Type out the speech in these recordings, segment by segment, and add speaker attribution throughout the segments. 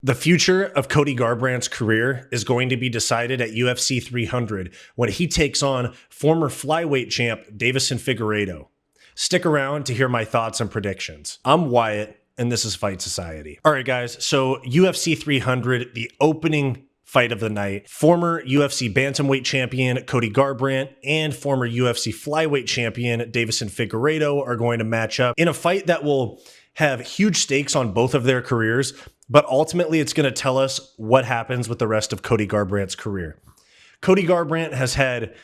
Speaker 1: The future of Cody Garbrandt's career is going to be decided at UFC 300 when he takes on former flyweight champ Deiveson Figueiredo. Stick around to hear my thoughts and predictions. I'm Wyatt, and this is Fight Society. All right, guys, so UFC 300, the opening fight of the night. Former UFC Bantamweight champion Cody Garbrandt and former UFC Flyweight champion Deiveson Figueiredo are going to match up in a fight that will have huge stakes on both of their careers, but ultimately it's going to tell us what happens with the rest of Cody Garbrandt's career. Cody Garbrandt has had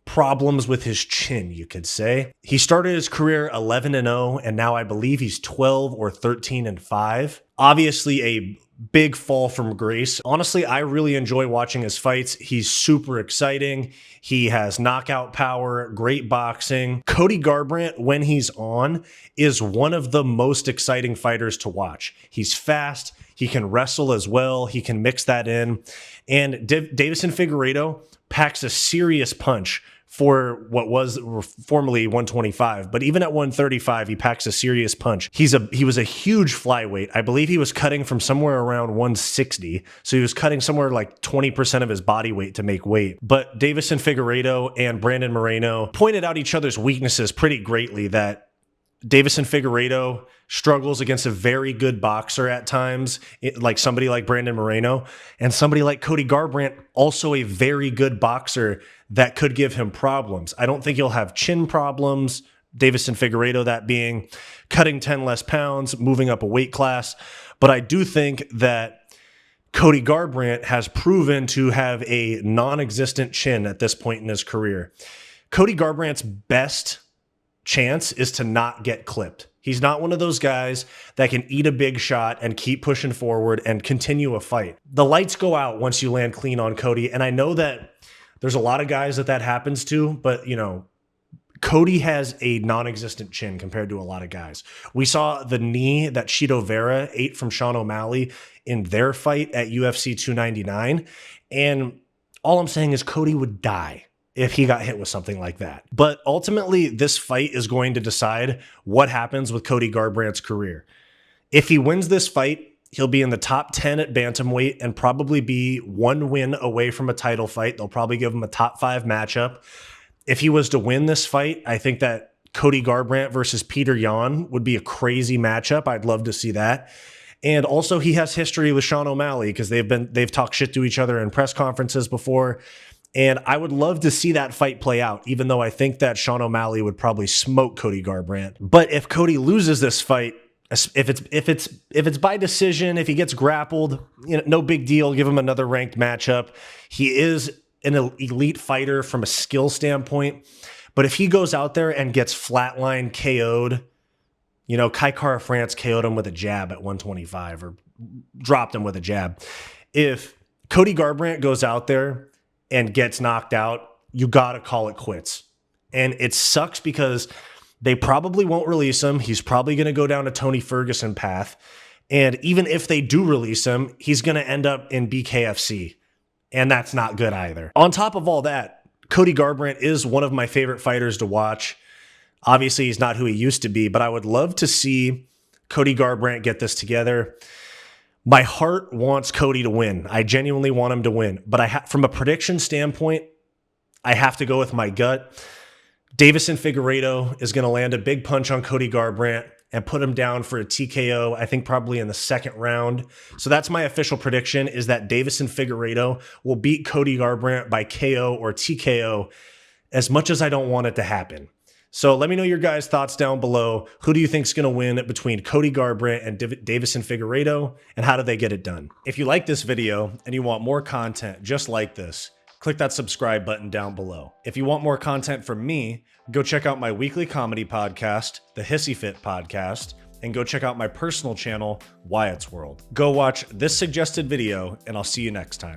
Speaker 1: problems with his chin, you could say. He started his career 11-0, and now I believe he's 12 or 13-5. Obviously a big fall from grace. Honestly, I really enjoy watching his fights. He's super exciting. He has knockout power, great boxing. Cody Garbrandt, when he's on, is one of the most exciting fighters to watch. He's fast. He can wrestle as well. He can mix that in. And Deiveson Figueiredo packs a serious punch for what was formerly 125, but even at 135, he packs a serious punch. He was a huge flyweight. I believe he was cutting from somewhere around 160, so he was cutting somewhere like 20% of his body weight to make weight. But Deiveson Figueiredo and Brandon Moreno pointed out each other's weaknesses pretty greatly, that Deiveson Figueiredo struggles against a very good boxer at times, like somebody like Brandon Moreno, and somebody like Cody Garbrandt, also a very good boxer that could give him problems. I don't think he'll have chin problems. Deiveson Figueiredo, that being cutting 10 less pounds, moving up a weight class. But I do think that Cody Garbrandt has proven to have a non-existent chin at this point in his career. Cody Garbrandt's best chance is to not get clipped. He's not one of those guys that can eat a big shot and keep pushing forward and continue a fight. The lights go out once you land clean on Cody, and I know that there's a lot of guys that happens to, but you know, Cody has a non-existent chin compared to a lot of guys. We saw the knee that Chito Vera ate from Sean O'Malley in their fight at UFC 299, and all I'm saying is Cody would die if he got hit with something like that. But ultimately, this fight is going to decide what happens with Cody Garbrandt's career. If he wins this fight, he'll be in the top 10 at Bantamweight and probably be one win away from a title fight. They'll probably give him a top 5 matchup. If he was to win this fight, I think that Cody Garbrandt versus Peter Yan would be a crazy matchup. I'd love to see that. And also, he has history with Sean O'Malley because they've talked shit to each other in press conferences before. And I would love to see that fight play out, even though I think that Sean O'Malley would probably smoke Cody Garbrandt. But if Cody loses this fight, if it's by decision, if he gets grappled, you know, no big deal. Give him another ranked matchup. He is an elite fighter from a skill standpoint. But if he goes out there and gets flatline KO'd, you know, Kai Kara France KO'd him with a jab at 125 or dropped him with a jab. If Cody Garbrandt goes out there and gets knocked out, you got to call it quits. And it sucks because they probably won't release him. He's probably going to go down a Tony Ferguson path. And even if they do release him, he's going to end up in BKFC. And that's not good either. On top of all that, Cody Garbrandt is one of my favorite fighters to watch. Obviously, he's not who he used to be, but I would love to see Cody Garbrandt get this together. My heart wants Cody to win. I genuinely want him to win. But from a prediction standpoint, I have to go with my gut. Deiveson Figueiredo is going to land a big punch on Cody Garbrandt and put him down for a TKO, I think probably in the second round. So that's my official prediction, is that Deiveson Figueiredo will beat Cody Garbrandt by KO or TKO, as much as I don't want it to happen. So let me know your guys' thoughts down below. Who do you think is going to win between Cody Garbrandt and Deiveson Figueiredo, and how do they get it done? If you like this video and you want more content just like this, click that subscribe button down below. If you want more content from me, go check out my weekly comedy podcast, the Hissyfit podcast, and go check out my personal channel, Wyatt's World. Go watch this suggested video, and I'll see you next time.